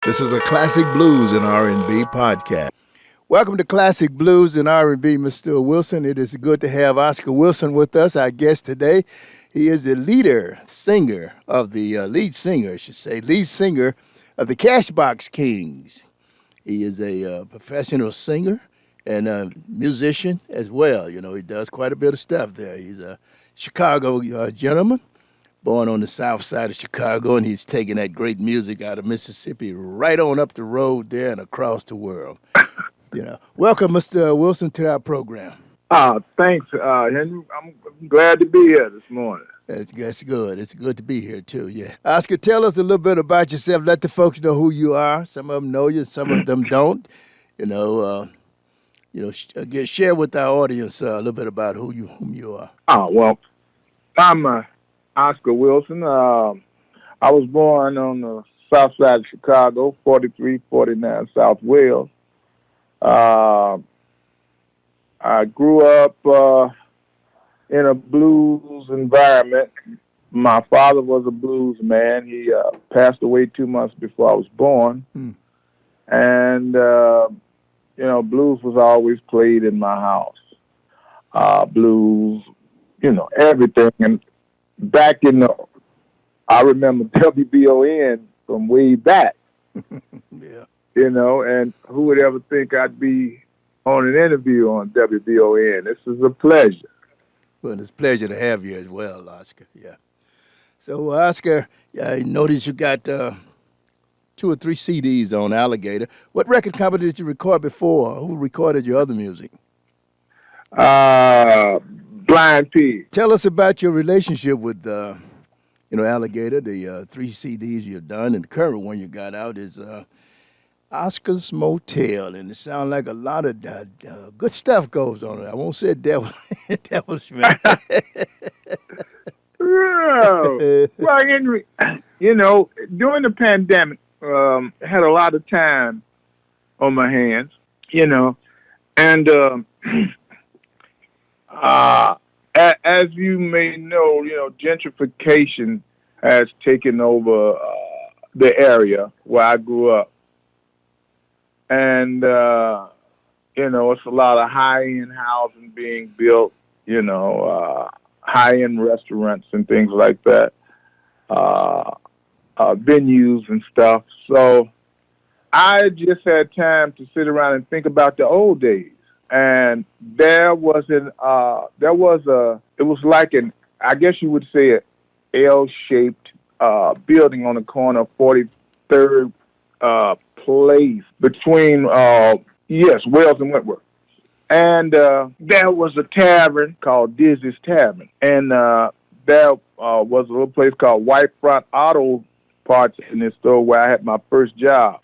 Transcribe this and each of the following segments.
This is a Classic Blues and R&B podcast. Welcome to Classic Blues and R&B, Mr. Wilson. It is good to have Oscar Wilson with us, our guest today. He is the lead singer of the lead singer of the Cashbox Kings. He is a professional singer and a musician as well. You know, he does quite a bit of stuff there. He's a Chicago gentleman, born on the south side of Chicago, and he's taking that great music out of Mississippi right on up the road there and across the world. You know, welcome, Mr. Wilson, to our program. Thanks, Henry. I'm glad to be here this morning. That's good. It's good to be here, too, yeah. Oscar, tell us a little bit about yourself. Let the folks know who you are. Some of them know you, some of them don't. Share with our audience a little bit about whom you are. I'm Oscar Wilson. I was born on the south side of Chicago, 4349 South Wales. I grew up in a blues environment. My father was a blues man. He passed away 2 months before I was born. And, blues was always played in my house. Blues, everything. And back I remember WBON from way back. Yeah. And who would ever think I'd be on an interview on WBON? This is a pleasure. Well, it's a pleasure to have you as well, Oscar. Yeah. So, Oscar, I noticed you got 2 or 3 CDs on Alligator. What record company did you record before? Who recorded your other music? Blind Pig. Tell us about your relationship with, Alligator. The 3 CDs you've done, and the current one you got out is Oscar's Motel, and it sounds like a lot of good stuff goes on. I won't say devilish, man. Well, Henry, during the pandemic, I had a lot of time on my hands, and as you may know, gentrification has taken over the area where I grew up. And, it's a lot of high-end housing being built, high-end restaurants and things like that, venues and stuff. So I just had time to sit around and think about the old days. And it was like I guess you would say an L-shaped building on the corner of 43rd place between, Wales and Wentworth. And there was a tavern called Dizzy's Tavern. And there was a little place called White Front Auto Parts in this store where I had my first job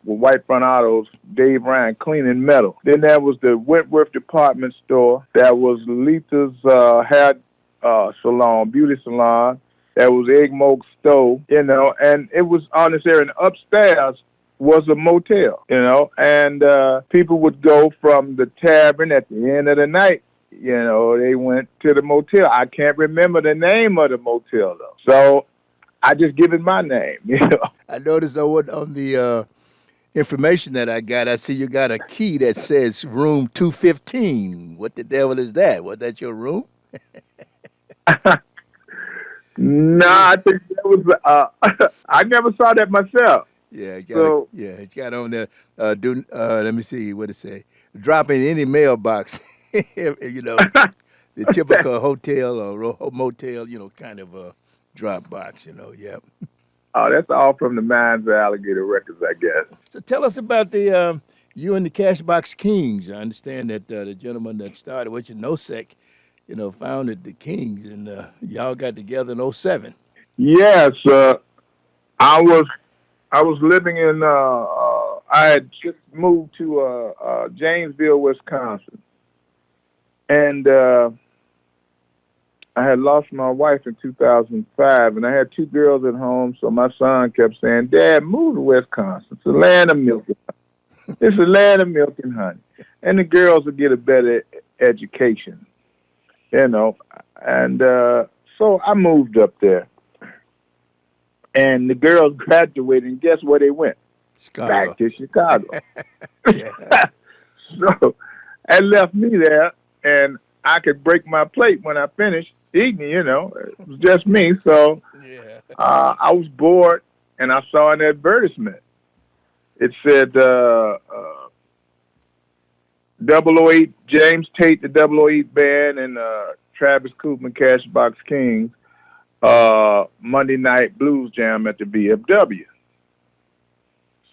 with White Front Autos, Dave Ryan, cleaning metal. Then there was the Wentworth Department Store. There was Letha's hair salon, beauty salon. There was Egg Moke Stove, and it was on this area. And upstairs was a motel, and people would go from the tavern at the end of the night. They went to the motel. I can't remember the name of the motel, though. So I just give it my name, I noticed on the information that I got, I see you got a key that says room 215. What the devil is that? Was that your room? No, I think that was, I never saw that myself. Yeah, it's got on there. Let me see what it say. Drop in any mailbox. The typical hotel or motel, kind of a drop box. Yep. Oh, that's all from the Minds of Alligator Records, I guess. So tell us about the you and the Cashbox Kings. I understand that the gentleman that started with you, Nosek, founded the Kings, and y'all got together in 07. Yes, I was living in, I had just moved to Janesville, Wisconsin. And I had lost my wife in 2005, and I had 2 girls at home, so my son kept saying, Dad, move to Wisconsin. It's the land of milk and honey. It's the land of milk and honey. And the girls will get a better education, And so I moved up there. And the girls graduated, and guess where they went? Chicago. back to Chicago. Yeah. So that left me there, and I could break my plate when I finished eating. It was just me. So Yeah. I was bored, and I saw an advertisement. It said double O 008 James Tate, the double O 008 band, and Travis Koopman, Cashbox Kings, Monday night blues jam at the VFW.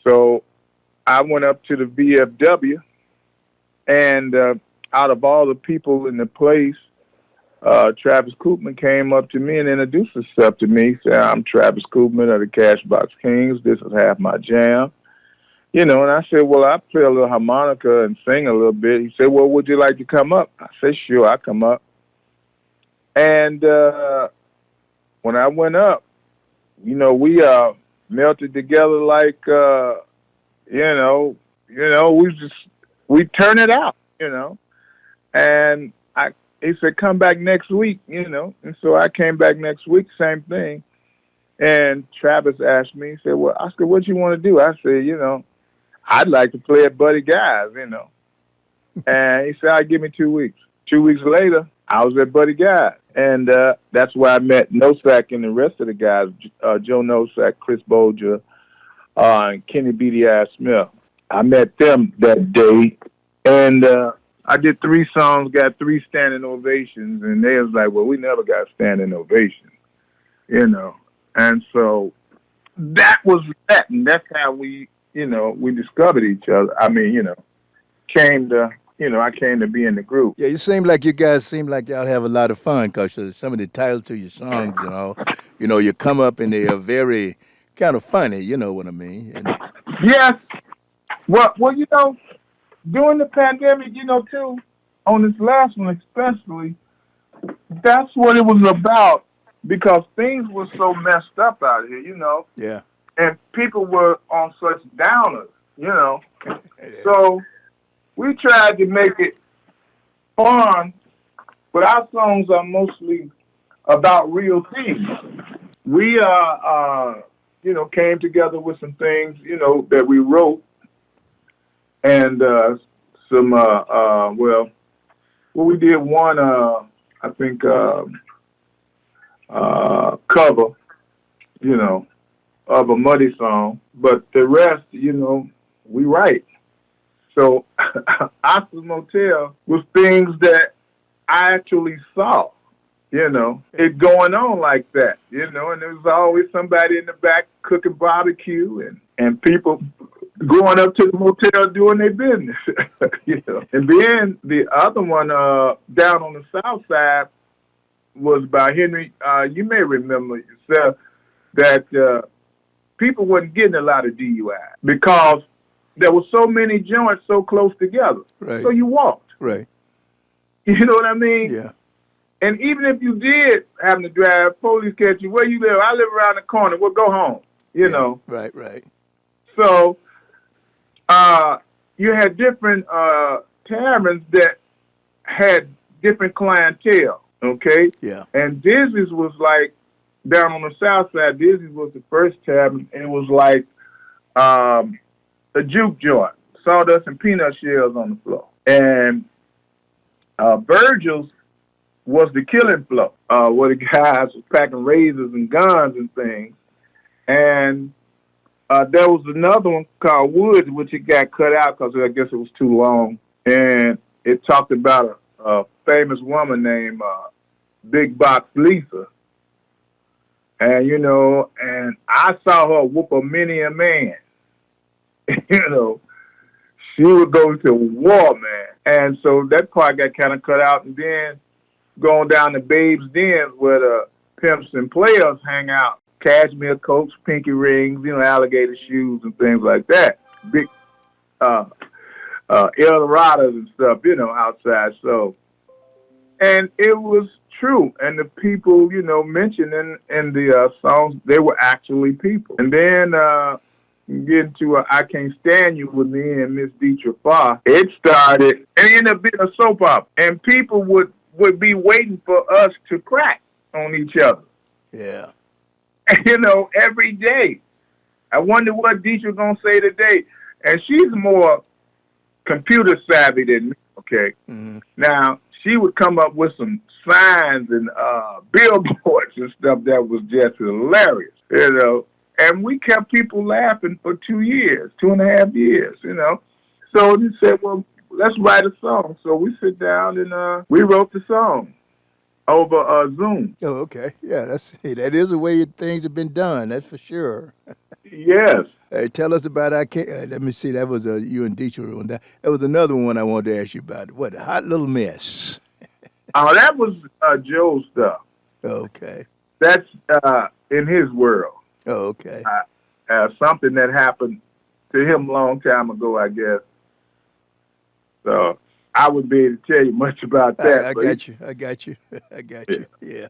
So I went up to the VFW, and out of all the people in the place, Travis Koopman came up to me and introduced himself to me. He said, "I'm Travis Koopman of the Cashbox Kings. This is half my jam." And I said, "Well, I play a little harmonica and sing a little bit." He said, "Well, would you like to come up?" I said, "Sure, I'll come up." And when I went up, we melted together like, we turn it out. And he said, "Come back next week." And so I came back next week, same thing. And Travis asked me, he said, "Well, Oscar, what you want to do?" I said, "I'd like to play at Buddy Guy's." And he said, "I'll give me 2 weeks." 2 weeks later, I was at Buddy Guy's. And that's where I met Nosak and the rest of the guys, Joe Nosak, Chris Bolger, and Kenny Beady Eye Smith. I met them that day. And I did 3 songs, got 3 standing ovations. And they was like, "Well, we never got standing ovations." And so that was that. And that's how we discovered each other. I mean, I came to be in the group. Yeah, you guys seem like y'all have a lot of fun because some of the titles to your songs, you come up and they are very kind of funny. You know what I mean? And Yes. Well, during the pandemic, too, on this last one especially, that's what it was about because things were so messed up out here. yeah, And people were on such downers. So we tried to make it fun, but our songs are mostly about real things. We came together with some things, that we wrote, and some we did one I think cover, of a Muddy song, but the rest, we write. So Oscar's Motel was things that I actually saw, it going on like that, and there was always somebody in the back cooking barbecue and people going up to the motel doing their business, And then the other one down on the south side was by Henry. You may remember yourself that people wasn't getting a lot of DUI because there were so many joints so close together. right, So you walked. right, You know what I mean? yeah, And even if you did have to drive, police catch you, where you live? I live around the corner. Well, go home. yeah, right, right, So you had different taverns that had different clientele, okay? yeah, And Dizzy's was like, down on the south side, Dizzy's was the first tavern, and it was like a juke joint, sawdust and peanut shells on the floor. And Virgil's was the killing floor, where the guys was packing razors and guns and things. And there was another one called Woods, which it got cut out because I guess it was too long. And it talked about a famous woman named Big Box Lisa. And, and I saw her whoop many a man. She would go to war, man. And so that part got kind of cut out. And then going down to Babe's Den where the pimps and players hang out. Cashmere coats, pinky rings, alligator shoes and things like that. Big Eldorados and stuff, outside. So, and it was true. And the people, mentioned in the songs, they were actually people. And then get into I Can't Stand You with me and Miss Dietrich Farr. It started, and it ended up being a soap opera. And people would be waiting for us to crack on each other. yeah, Every day. I wonder what Deetra's gonna say today. And she's more computer savvy than me. Okay. Mm-hmm. Now she would come up with some signs and billboards and stuff that was just hilarious, you know. And we kept people laughing for 2 years, 2.5 years, you know. So he said, well, let's write a song. So we sit down and we wrote the song over Zoom. Oh, okay. Yeah, that is the way things have been done. That's for sure. Yes. Hey, tell us about I can't. Let me see. That was a you and Deetra one. That was another one I wanted to ask you about. What Hot Little Mess? Oh, that was Joe's stuff. Okay. That's in his world. Oh, okay. Something that happened to him a long time ago, I guess. So I wouldn't be able to tell you much about that. I got you. I got you. I got you. Yeah.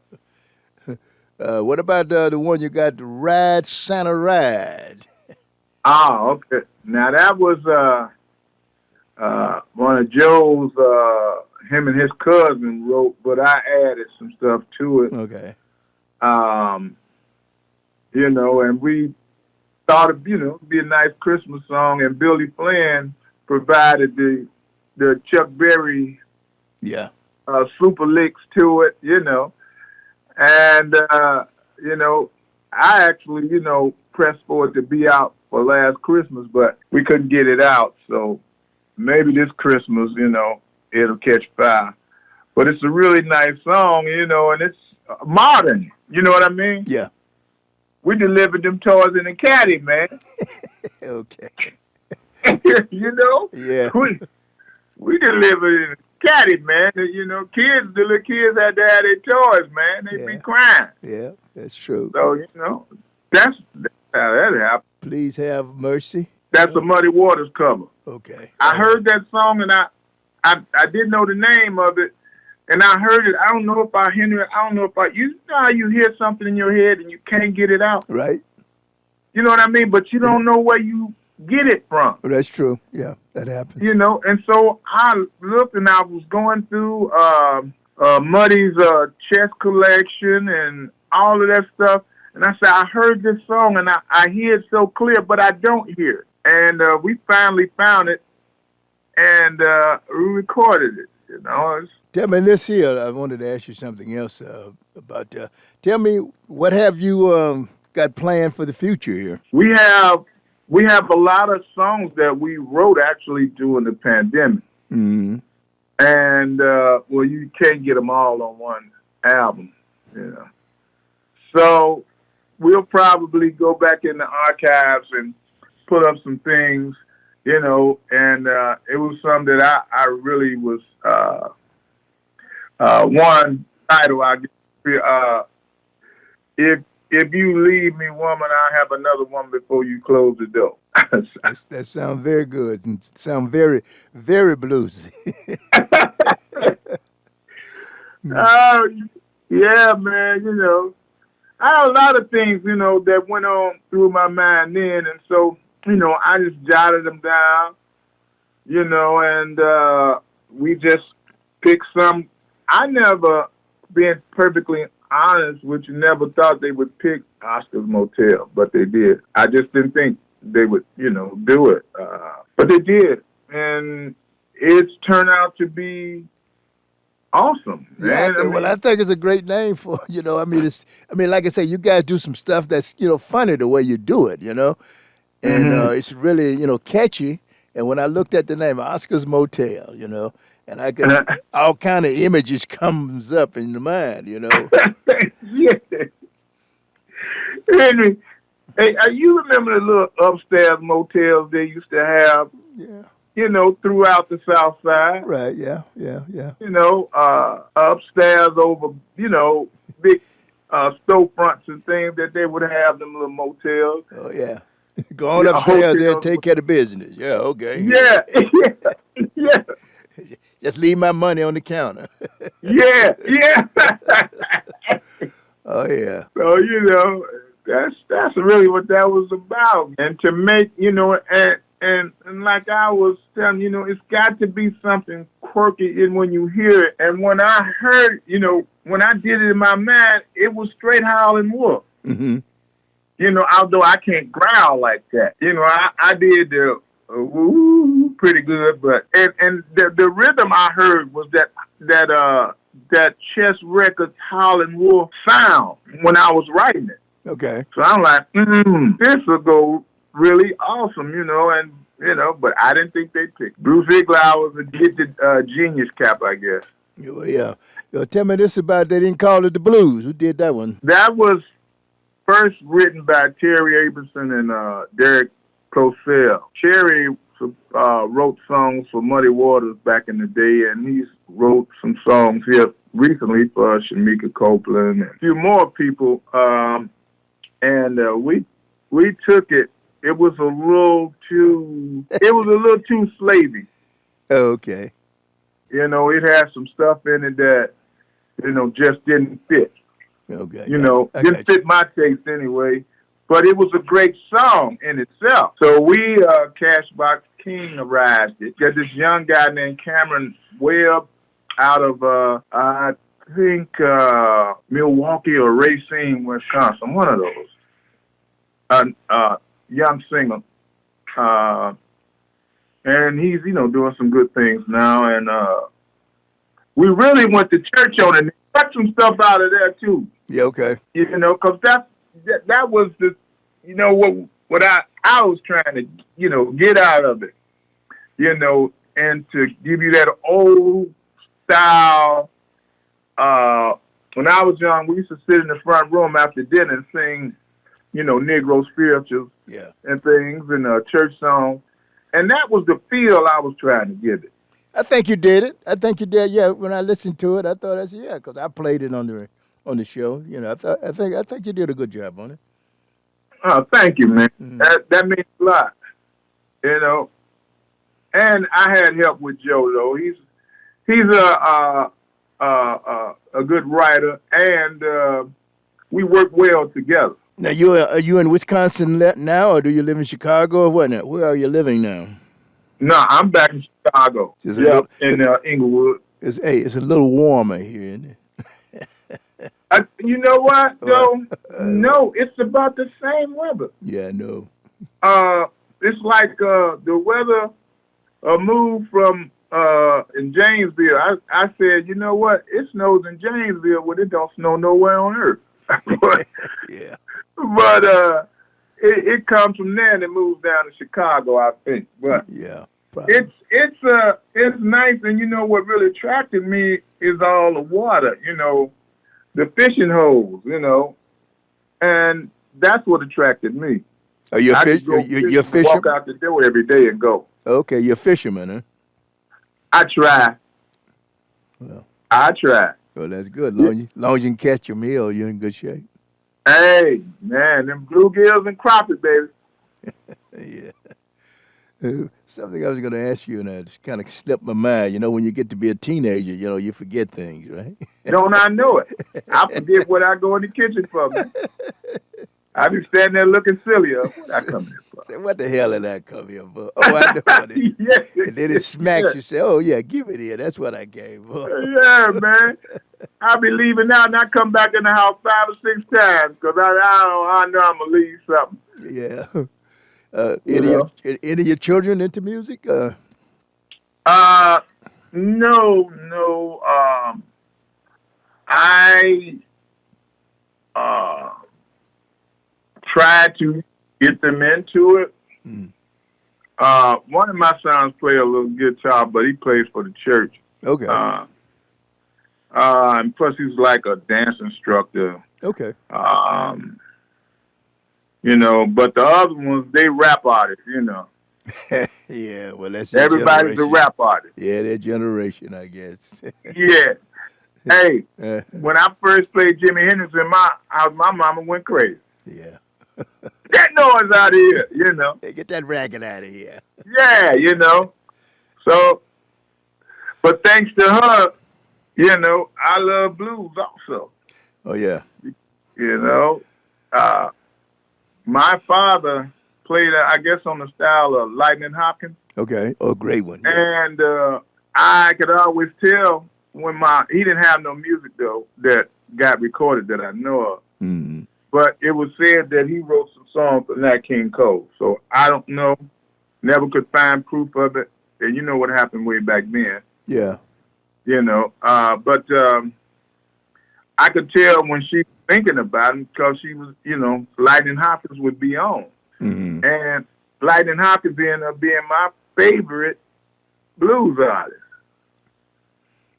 What about the one you got, the Ride Santa Ride? Oh, okay. Now that was one of Joe's. Him and his cousin wrote, but I added some stuff to it. Okay. You know, and we thought it'd be a nice Christmas song, and Billy Flynn provided the Chuck Berry super licks to it, you know. And you know, I actually, pressed for it to be out for last Christmas, but we couldn't get it out. So maybe this Christmas, it'll catch fire. But it's a really nice song, and it's modern. You know what I mean? Yeah. We delivered them toys in a caddy, man. Okay. Yeah. We delivered in a caddy, man. The little kids had to have their toys, man. They'd be crying. Yeah, that's true. So, that's how that happened. Please Have Mercy. That's a Muddy Waters cover. Okay. I heard that song, and I didn't know the name of it. And I heard it. I don't know if I hear it. You know how you hear something in your head and you can't get it out? Right. You know what I mean? But you don't know where you get it from. Well, that's true. Yeah, that happens. And so I looked and I was going through Muddy's chess collection and all of that stuff. And I said, I heard this song and I hear it so clear, but I don't hear it. And we finally found it and we recorded it. Tell me this here. I wanted to ask you something else about. Tell me, what have you got planned for the future here? We have a lot of songs that we wrote actually during the pandemic, mm-hmm. and well, you can't get them all on one album, So we'll probably go back in the archives and put up some things, and it was something that I really was. One title I give, if you leave me, woman, I'll have another one before you close the door. That sounds very good and sound very, very bluesy. Yeah, man, I had a lot of things, that went on through my mind then, and so, I just jotted them down, and we just picked some. I never, being perfectly honest with you, never thought they would pick Oscar's Motel, but they did. I just didn't think they would, do it. But they did. And it's turned out to be awesome. Yeah, I think it's a great name for, like I say, you guys do some stuff that's, funny the way you do it, and it's really, catchy. And when I looked at the name, Oscar's Motel, and I could, all kind of images comes up in the mind, Yeah. Henry, hey, you remember the little upstairs motels they used to have? Yeah. Throughout the South Side. Right. Yeah. Upstairs over, big storefronts and things that they would have them little motels. Oh yeah. Go on upstairs there and take care of business. Yeah. Okay. Yeah. Yeah. Just leave my money on the counter. Yeah. Oh yeah. So that's really what that was about. And to make and like I was telling it's got to be something quirky in when you hear it. And when I heard, when I did it in my mind, it was straight Howlin' Wolf. Mm-hmm. although I can't growl like that. I did the woo pretty good, but and the rhythm I heard was that Chess Records Howlin' Wolf sound when I was writing it. Okay. So I'm like, this will go really awesome, but I didn't think they'd pick. Bruce Ziegler was a gifted genius cap, I guess. Yeah. Tell me this about they didn't call it the blues. Who did that one? That was first written by Terry Abramson and Derek Cosell. Terry wrote songs for Muddy Waters back in the day, and he's wrote some songs here recently for Shamika Copeland and a few more people. And we took it. It was a little too slavey. Okay. It had some stuff in it that just didn't fit. Okay. Didn't fit my taste anyway. But it was a great song in itself. So we, Cashbox King-arized it. Got this young guy named Cameron Webb out of, I think, Milwaukee or Racine, Wisconsin, one of those. Young singer. And he's, doing some good things now. And we really went to church on it. Got some stuff out of there, too. Yeah, okay. Because that was the, what I was trying to, get out of it, and to give you that old style. When I was young, we used to sit in the front room after dinner and sing, Negro spirituals and things and church songs. And that was the feel I was trying to give it. I think you did it. I think you did. Yeah, when I listened to it, I thought because I played it on the show. I think you did a good job on it. Oh, thank you, man. Mm-hmm. That means a lot. And I had help with Joe though. He's a good writer, and we work well together. Now, are you in Wisconsin now, or do you live in Chicago, or what? Now? Where are you living now? No, I'm back in Chicago. In Inglewood. It's a little warmer here, isn't it? You know what, Joe? No, it's about the same weather. Yeah, I know. It's like the weather moved from in Janesville. I said, you know what? It snows in Janesville, but it don't snow nowhere on earth. Yeah. But it comes from there and it moves down to Chicago, I think. But yeah, probably. It's nice, and what really attracted me is all the water, the fishing holes, and that's what attracted me. Are you a fisherman? Walk out the door every day and go. Okay, you're a fisherman, huh? I try. Well, I try. Well, that's good. Long as you can catch your meal, you're in good shape. Hey, man, them bluegills and crappie, baby. Yeah. Something I was going to ask you, and it just kind of slipped my mind. When you get to be a teenager, you forget things, right? Don't I know it? I forget what I go in the kitchen for, man. I be standing there looking silly. What I come here for? Say, what the hell did I come here for? Oh, I know it. Yes. And then it smacks you. Say, oh, yeah, give it here. That's what I came for. Yeah, man. I be leaving out and I come back in the house 5 or 6 times because I know I'm going to leave something. Yeah. Any of your children into music? No. I tried to get them into it. Mm. One of my sons play a little guitar, but he plays for the church. Okay. And plus he's like a dance instructor. Okay. But the other ones, they rap artists, Yeah, well, that's everybody's a rap artist. Yeah, their generation, I guess. Yeah. Hey, when I first played Jimi Hendrix in my house, my mama went crazy. Yeah. Get noise out of here, Hey, get that racket out of here. Yeah, So, but thanks to her, I love blues also. Oh, yeah. My father played, I guess, on the style of Lightning Hopkins. Okay. Oh, great one. Yeah. And I could always tell when he didn't have no music, though, that got recorded that I know of. Mm-hmm. but it was said that he wrote some songs for Nat King Cole. So I don't know. Never could find proof of it. And you know what happened way back then. Yeah. But I could tell when she was thinking about him because she was, Lightning Hopkins would be on. Mm-hmm. And Lightning Hopkins ended up being my favorite blues artist.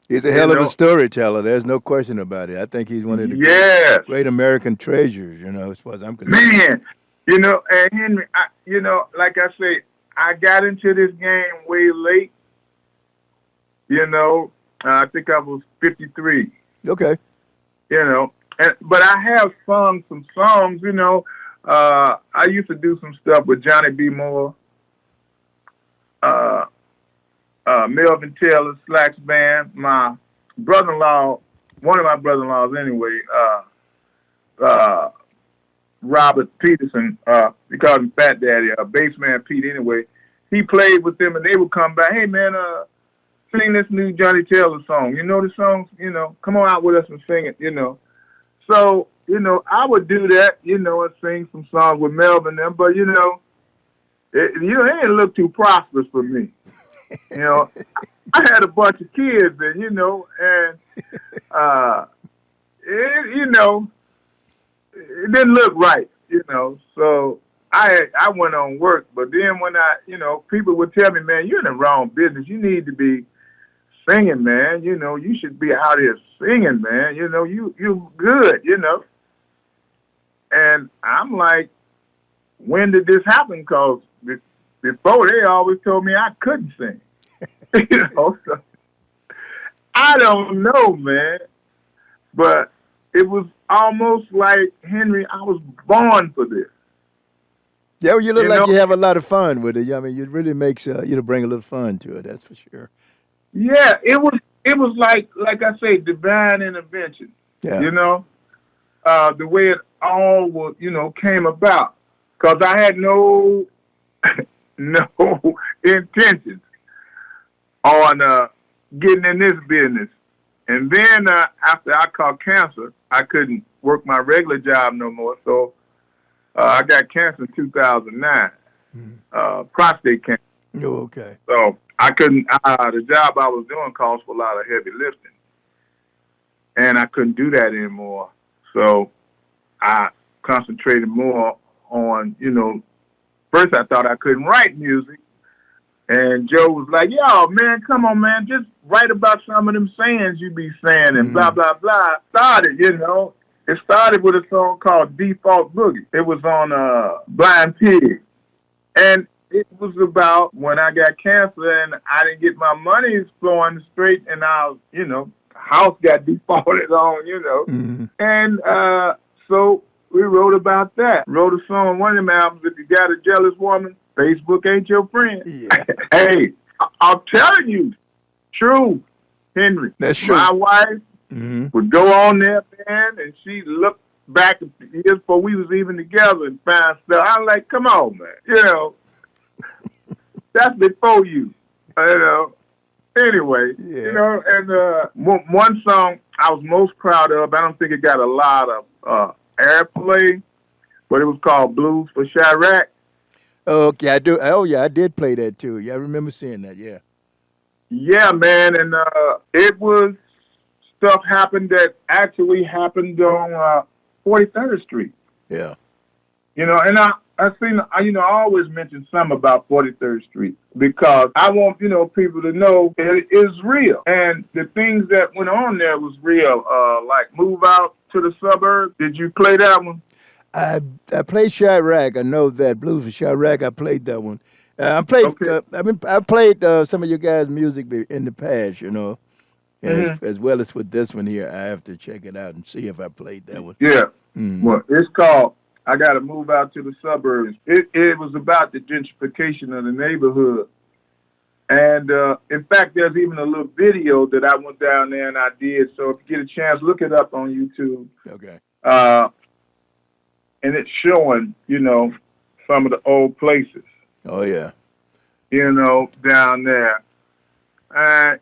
He's a hell of a storyteller. There's no question about it. I think he's one of the great American treasures, as far as I'm concerned. Man, and Henry, like I say, I got into this game way late. I think I was 53. Okay. But I have sung some songs, I used to do some stuff with Johnny B. Moore, Melvin Taylor, Slacks Band, my brother-in-law, one of my brother-in-laws anyway, Robert Peterson, we called him Fat Daddy, Bassman Pete anyway. He played with them and they would come back, hey man, sing this new Johnny Taylor song. You know the songs, come on out with us and sing it, So, I would do that, and sing some songs with Melvin and them, but, it didn't look too prosperous for me. I had a bunch of kids and, and, it didn't look right, so I went on work, but then when people would tell me, man, you're in the wrong business. You need to be singing, man. You should be out here singing, man. You good, And I'm like, when did this happen? Because before they always told me I couldn't sing. So I don't know, man. But it was almost like, Henry, I was born for this. Yeah, well, you look like you have a lot of fun with it. I mean, it really makes bring a little fun to it. That's for sure. Yeah, it was like I say, divine intervention. Yeah. The way it all was, came about, because I had no intentions on getting in this business. And then after I caught cancer, I couldn't work my regular job no more. So I got cancer in 2009, prostate cancer. Oh, okay. So I couldn't, the job I was doing calls for a lot of heavy lifting. And I couldn't do that anymore. So I concentrated more on, first I thought I couldn't write music. And Joe was like, yo, man, come on, man, just write about some of them sayings you be saying and blah, blah, blah. Started, It started with a song called Default Boogie. It was on Blind Pig. And it was about when I got cancer and I didn't get my money flowing straight and I was, house got defaulted on, And so we wrote about that. Wrote a song on one of them albums, If You Got a Jealous Woman, Facebook Ain't Your Friend. Yeah. Hey, I'm telling you, true, Henry. That's true. My wife would go on there, man, and she looked back years before we was even together and find stuff. I was like, come on, man. That's before you. Anyway, and one song I was most proud of, I don't think it got a lot of airplay, but it was called Blues for Chirac. Okay, I do. Oh, yeah, I did play that too. Yeah, I remember seeing that, yeah. Yeah, man, and it was stuff happened that actually happened on 43rd Street. Yeah. And I seen, I always mention something about 43rd Street because I want, people to know it is real. And the things that went on there was real, like Move Out to the Suburbs. Did you play that one? I played Chirac. I know that Blues for Chirac. I played that one. I played. Okay. I played some of your guys' music in the past. As well as with this one here. I have to check it out and see if I played that one. Yeah. Well, it's called I Got to Move Out to the Suburbs. It was about the gentrification of the neighborhood. And, in fact, there's even a little video that I went down there and I did. So if you get a chance, look it up on YouTube. Okay. And it's showing, some of the old places. Oh, yeah. Down there. And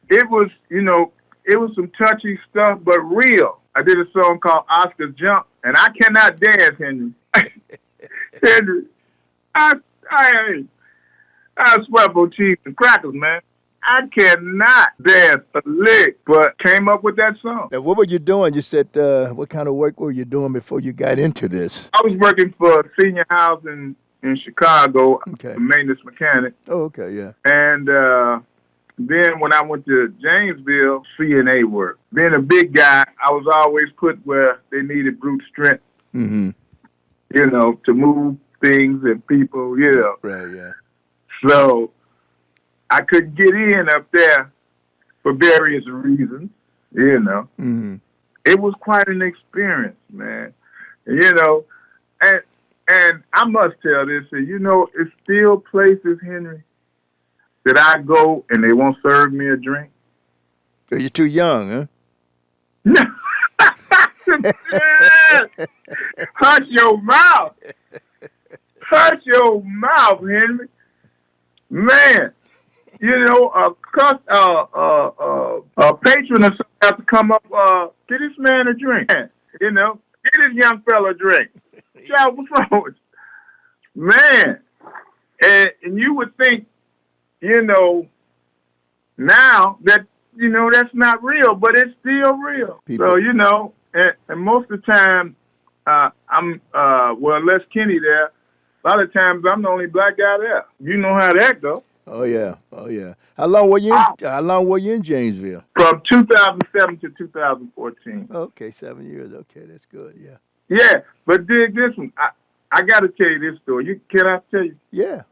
it was, it was some touchy stuff, but real. I did a song called Oscar's Jump, and I cannot dance, Henry. Henry, I, I, I sweat on cheese and crackers, man. I cannot dance a lick, but came up with that song. Now, what were you doing? You said, what kind of work were you doing before you got into this? I was working for a senior housing in Chicago, Okay. a maintenance mechanic. Oh, okay, yeah. And then when I went to Janesville, CNA work. Being a big guy, I was always put where they needed brute strength, Mm-hmm. you know, to move things and people, you know. Right, yeah. So I couldn't get in up there for various reasons, you know. Mm-hmm. It was quite an experience, man. You know, and I must tell this, you know, it's still places, Henry, that I go and they won't serve me a drink. So you're too young, Hush your mouth. Hush your mouth, Henry. Man, you know, a patron or something have to come up, get this man a drink. You know, get this young fella a drink. Child, what's wrong with you? Man, and you would think, you know, now that, you know, that's not real, but it's still real. People. So, you know, and most of the time, unless Kenny there, a lot of times I'm the only black guy there. You know how that goes. Oh yeah, oh yeah. How long were you in Janesville? From 2007 to 2014. Okay, 7 years. Okay, that's good. Yeah. Yeah, but dig this one. I got to tell you this story. Can I tell you? Yeah.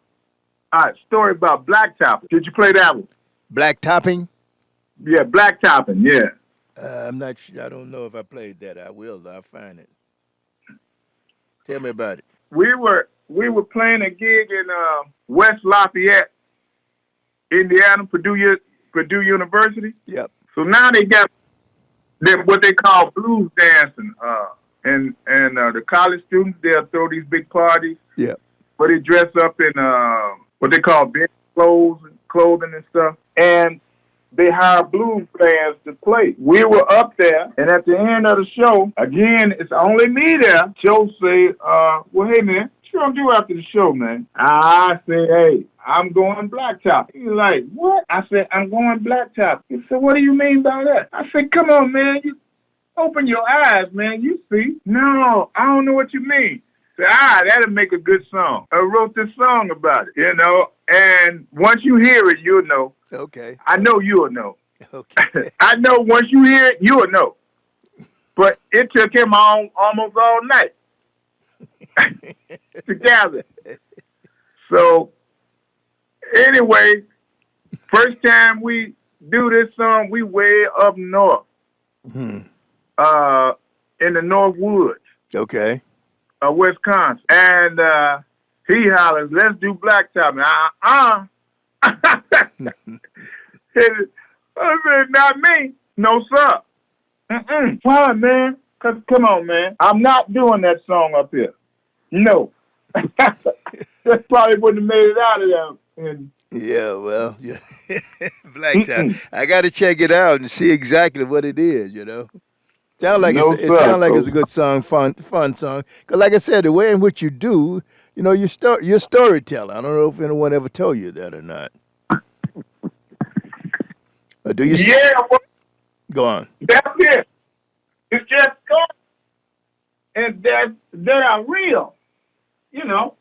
All right, story about blacktop. Did you play that one? Black topping? Yeah, blacktopping. Yeah. I'm not sure. I don't know if I played that. I will. I'll find it. Tell me about it. We were playing a gig in West Lafayette, Indiana, Purdue University. Yep. So now they got what they call blues dancing. And the college students, they'll throw these big parties. Yep. Where they dress up in what they call bench clothing and stuff. And they hire blues bands to play. We were up there, and at the end of the show, again, it's only me there. Joe said, well, hey, man, what you gonna do after the show, man? I said, hey, I'm going blacktop. He's like, what? I said, I'm going blacktop. He said, what do you mean by that? I said, come on, man. You open your eyes, man. You see. No, I don't know what you mean. I said, that'll make a good song. I wrote this song about it, you know, and once you hear it, you'll know. Okay. I know you'll know. Okay. I know once you hear it, you'll know. But it took him almost all night to gather. So, anyway, first time we do this song, we way up north, in the North Woods. Okay. Wisconsin. And he hollers, let's do blacktop. I said, not me. No, sir. Why, man? Cause come on, man. I'm not doing that song up here. No. That probably wouldn't have made it out of there. Yeah, well, yeah. Blacktop. I got to check it out and see exactly what it is, you know. Sound like No, it sounds like it's a good song, fun song. Because like I said, the way in which you do, you know, you're a storyteller. I don't know if anyone ever told you that or not. Or do you? Yeah, well, go on. that's it. It's just gone. And that are real. You know.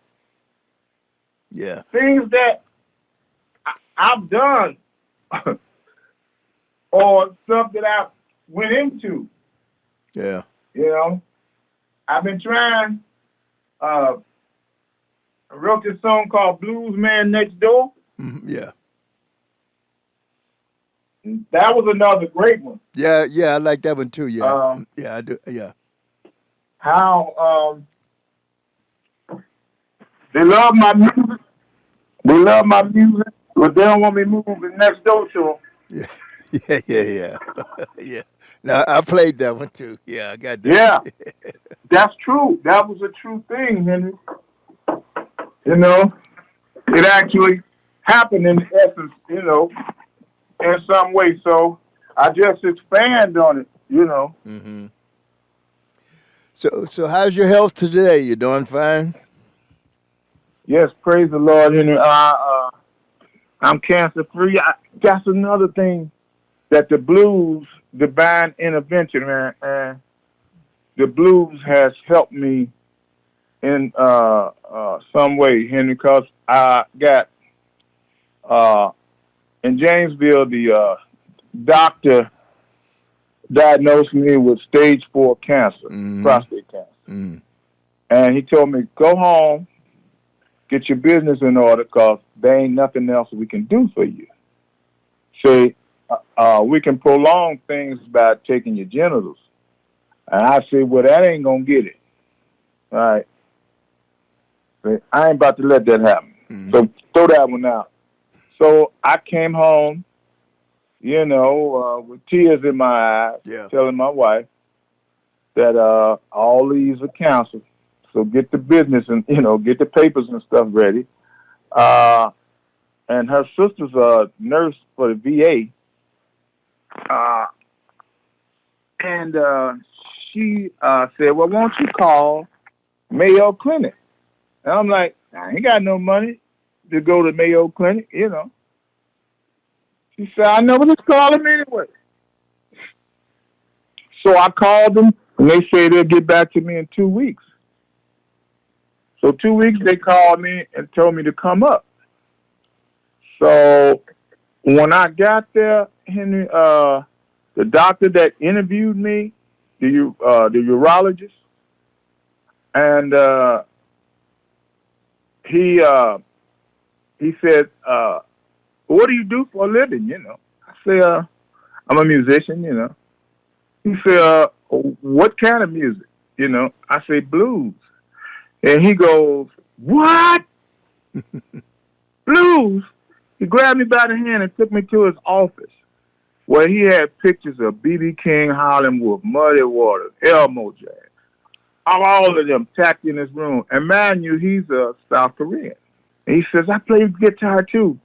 Yeah. Things that I've done or stuff that I went into. Yeah. You know, I've been trying. I wrote this song called Blues Man Next Door. Yeah. That was another great one. Yeah, I like that one too. Yeah. Yeah, I do. Yeah. How they love my music. They love my music, but they don't want me moving next door to them. Yeah. Yeah. Yeah. No, I played that one too. Yeah, I got that. Yeah, that's true. That was a true thing, Henry. You know, it actually happened in essence, you know, in some way. So I just expand on it, you know. So how's your health today? You doing fine? Yes, praise the Lord, Henry. I'm cancer free. That's another thing that the blues, divine intervention, man, and the blues has helped me in some way, Henry, because I got uh, in Janesville, the doctor diagnosed me with stage 4 cancer, Mm-hmm. prostate cancer. Mm-hmm. And he told me, go home, get your business in order, because there ain't nothing else we can do for you. Say, we can prolong things by taking your genitals. And I said, well, that ain't going to get it. All right. Say, I ain't about to let that happen. Mm-hmm. So throw that one out. So I came home, with tears in my eyes, Yeah. telling my wife that all these are canceled. So get the business and, get the papers and stuff ready. And her sister's a nurse for the VA. Uh, and she said, well, why don't you call Mayo Clinic? And I'm like, I ain't got no money to go to Mayo Clinic. She said, I know, but just call them anyway. So I called them, and they say they'll get back to me in 2 weeks. So 2 weeks, they called me and told me to come up. So when I got there, Henry, the doctor that interviewed me, the urologist, and he he said, "What do you do for a living?" I say, "I'm a musician." He said, "What kind of music?" I say, "Blues." And he goes, "What? Blues?" He grabbed me by the hand and took me to his office, where he had pictures of B.B. King, Harlem Wolf, Muddy Waters, Elmo Jack, all of them tacked in his room. And mind you, he's a South Korean. And he says, I play guitar too.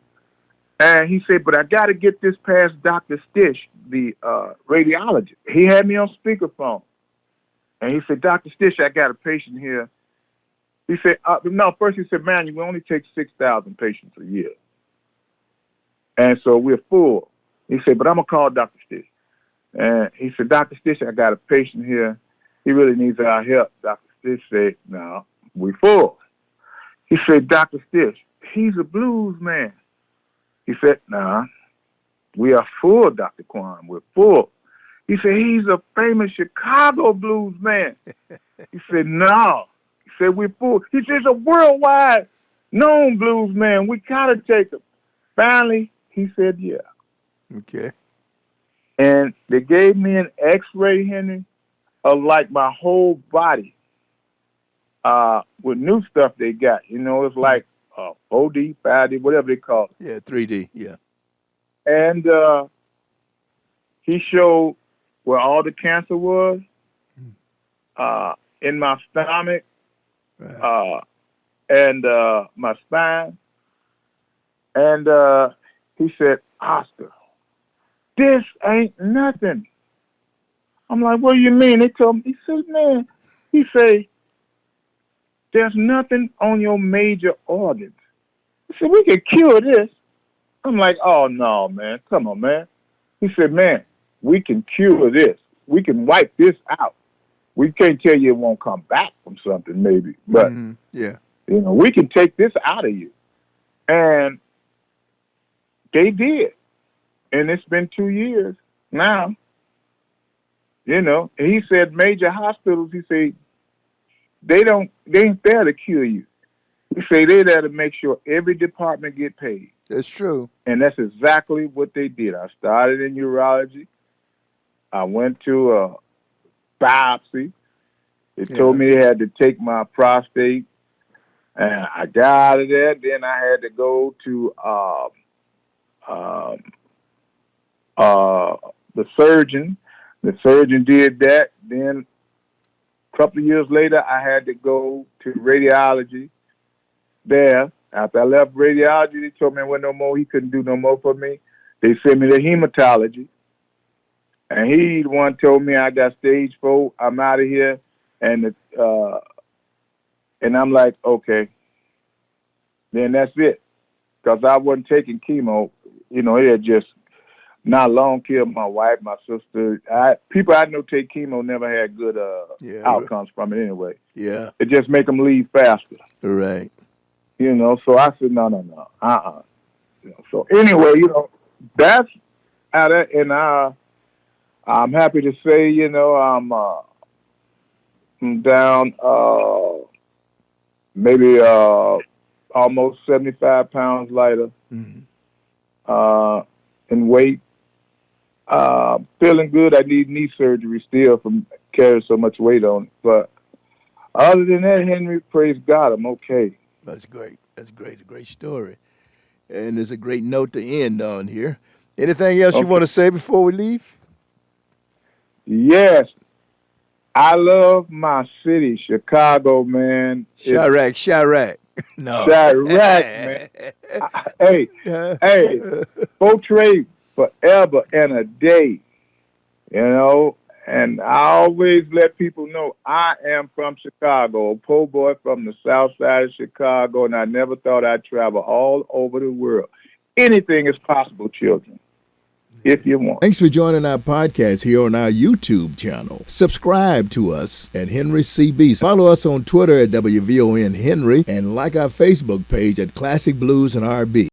And he said, but I got to get this past Dr. Stitch, the radiologist. He had me on speakerphone. And he said, Dr. Stitch, I got a patient here. He said, no, first he said, man, we only take 6,000 patients a year. And so we're full. He said, but I'm going to call Dr. Stitch. And he said, Dr. Stitch, I got a patient here. He really needs our help. Dr. Stitch said, no, we full. He said, Dr. Stitch, he's a blues man. He said, nah, we are full, Dr. Kwan. We're full. He said, he's a famous Chicago blues man. He said, no. He said, we're full. He said, he's a worldwide known blues man. We got to take him. Finally, he said, yeah. Okay. And they gave me an x-ray, Henry, of like my whole body with new stuff they got. It's like 4D, 5D, whatever they call it. Yeah, 3D. Yeah. And he showed where all the cancer was in my stomach Right. and my spine. And he said, Oscar, this ain't nothing. I'm like, what do you mean? They told me. He said, man, he said, there's nothing on your major organs. He said, we can cure this. I'm like, oh, no, man. Come on, man. He said, man, we can cure this. We can wipe this out. We can't tell you it won't come back from something, maybe. But, Yeah. We can take this out of you. And they did. And it's been 2 years now. He said major hospitals, he said, they ain't there to cure you. He said they there to make sure every department get paid. That's true. And that's exactly what they did. I started in urology. I went to a biopsy. They told me they had to take my prostate. And I got out of there. Then I had to go to the surgeon. The surgeon did that. Then a couple of years later, I had to go to radiology there. After I left radiology, they told me there wasn't no more. He couldn't do no more for me. They sent me to hematology. And he the one told me I got stage 4. I'm out of here. and and I'm like, okay, then that's it, because I wasn't taking chemo. It had just not long killed my wife, my sister. People I know take chemo never had good outcomes from it anyway. Yeah. It just make them leave faster. Right. So I said, no, So anyway, that's out of, and I'm happy to say, I'm down maybe almost 75 pounds lighter in weight. Feeling good. I need knee surgery still from carrying so much weight on it. But other than that, Henry, praise God, I'm okay. That's great. That's great. A great story. And there's a great note to end on here. Anything else you want to say before we leave? Yes. I love my city, Chicago, man. Chirac. No. Chirac, man. Hey, portray forever and a day, and I always let people know I am from Chicago, a po' boy from the south side of Chicago, and I never thought I'd travel all over the world. Anything is possible, children, if you want. Thanks for joining our podcast here on our YouTube channel. Subscribe to us at Henry CB. Follow us on Twitter at WVON Henry, and like our Facebook page at Classic Blues and R&B.